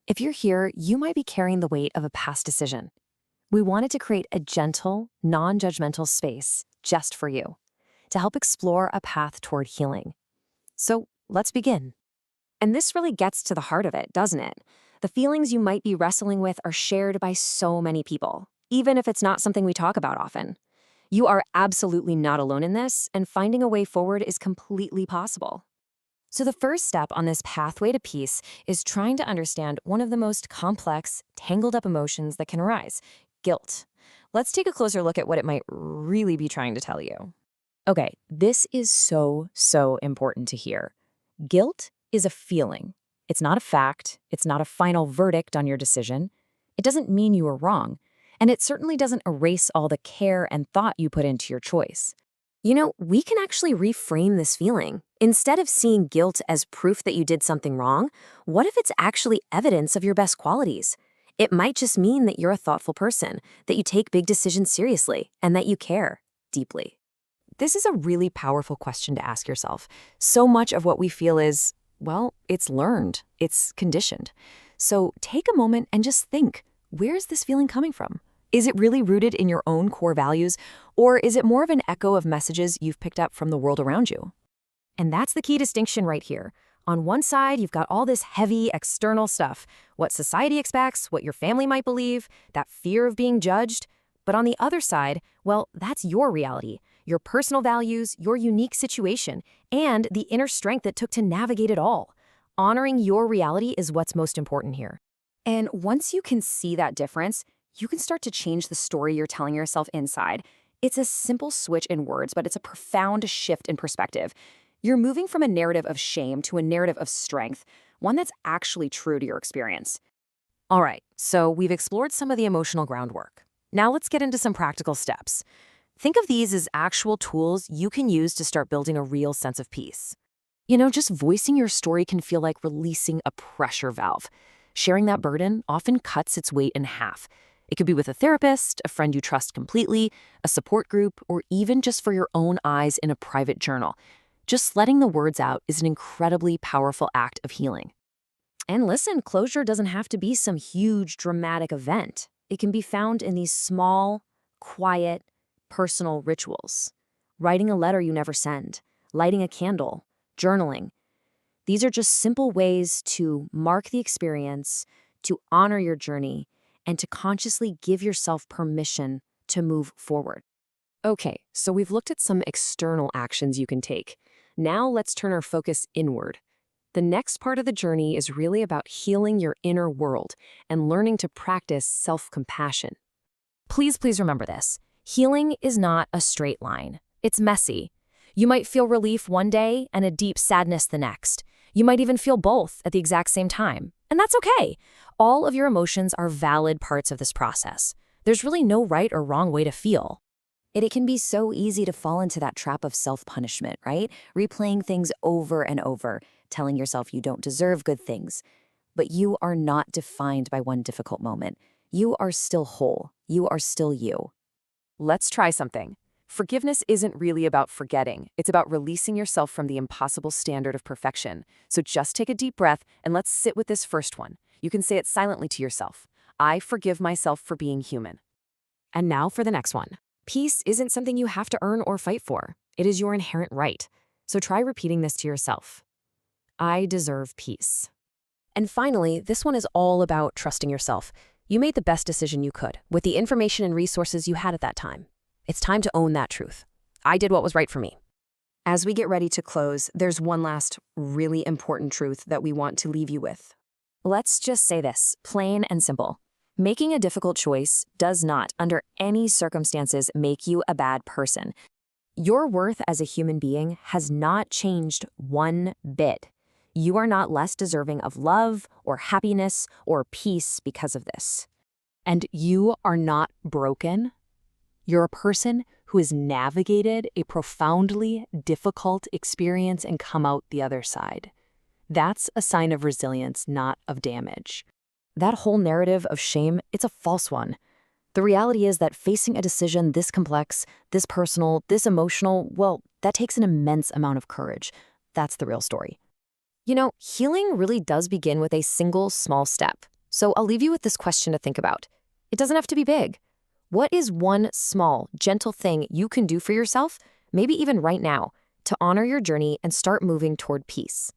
If you're here, you might be carrying the weight of a past decision. We wanted to create a gentle, non-judgmental space just for you to help explore a path toward healing. So let's begin. And this really gets to the heart of it, doesn't it? The feelings you might be wrestling with are shared by so many people, even if it's not something we talk about often. You are absolutely not alone in this, and finding a way forward is completely possible. So the first step on this pathway to peace is trying to understand one of the most complex, tangled up emotions that can arise: guilt. Let's take a closer look at what it might really be trying to tell you. Okay, this is so important to hear. Guilt is a feeling. It's not a fact. It's not a final verdict on your decision. It doesn't mean you were wrong. And it certainly doesn't erase all the care and thought you put into your choice. We can actually reframe this feeling. Instead of seeing guilt as proof that you did something wrong, what if it's actually evidence of your best qualities? It might just mean that you're a thoughtful person, that you take big decisions seriously, and that you care deeply. This is a really powerful question to ask yourself. So much of what we feel is, well, it's learned, it's conditioned. So take a moment and just think, where is this feeling coming from? Is it really rooted in your own core values, or is it more of an echo of messages you've picked up from the world around you? And that's the key distinction right here. On one side, you've got all this heavy external stuff, what society expects, what your family might believe, that fear of being judged. But on the other side, well, that's your reality, your personal values, your unique situation, and the inner strength it took to navigate it all. Honoring your reality is what's most important here. And once you can see that difference, you can start to change the story you're telling yourself inside. It's a simple switch in words, but it's a profound shift in perspective. You're moving from a narrative of shame to a narrative of strength, one that's actually true to your experience. All right, so we've explored some of the emotional groundwork. Now let's get into some practical steps. Think of these as actual tools you can use to start building a real sense of peace. Just voicing your story can feel like releasing a pressure valve. Sharing that burden often cuts its weight in half. It could be with a therapist, a friend you trust completely, a support group, or even just for your own eyes in a private journal. Just letting the words out is an incredibly powerful act of healing. And listen, closure doesn't have to be some huge, dramatic event. It can be found in these small, quiet, personal rituals. Writing a letter you never send, lighting a candle, journaling. These are just simple ways to mark the experience, to honor your journey, and to consciously give yourself permission to move forward. Okay, so we've looked at some external actions you can take. Now let's turn our focus inward. The next part of the journey is really about healing your inner world and learning to practice self-compassion. Please remember this. Healing is not a straight line. It's messy. You might feel relief one day and a deep sadness the next. You might even feel both at the exact same time. And that's okay. All of your emotions are valid parts of this process. There's really no right or wrong way to feel. It can be so easy to fall into that trap of self-punishment, right? Replaying things over and over, telling yourself you don't deserve good things. But you are not defined by one difficult moment. You are still whole. You are still you. Let's try something. Forgiveness isn't really about forgetting. It's about releasing yourself from the impossible standard of perfection. So just take a deep breath and let's sit with this first one. You can say it silently to yourself. I forgive myself for being human. And now for the next one. Peace isn't something you have to earn or fight for. It is your inherent right. So try repeating this to yourself. I deserve peace. And finally, this one is all about trusting yourself. You made the best decision you could with the information and resources you had at that time. It's time to own that truth. I did what was right for me. As we get ready to close, there's one last really important truth that we want to leave you with. Let's just say this, plain and simple. Making a difficult choice does not, under any circumstances, make you a bad person. Your worth as a human being has not changed one bit. You are not less deserving of love or happiness or peace because of this. And you are not broken. You're a person who has navigated a profoundly difficult experience and come out the other side. That's a sign of resilience, not of damage. That whole narrative of shame, it's a false one. The reality is that facing a decision this complex, this personal, this emotional, well, that takes an immense amount of courage. That's the real story. Healing really does begin with a single small step. So I'll leave you with this question to think about. It doesn't have to be big. What is one small, gentle thing you can do for yourself, maybe even right now, to honor your journey and start moving toward peace?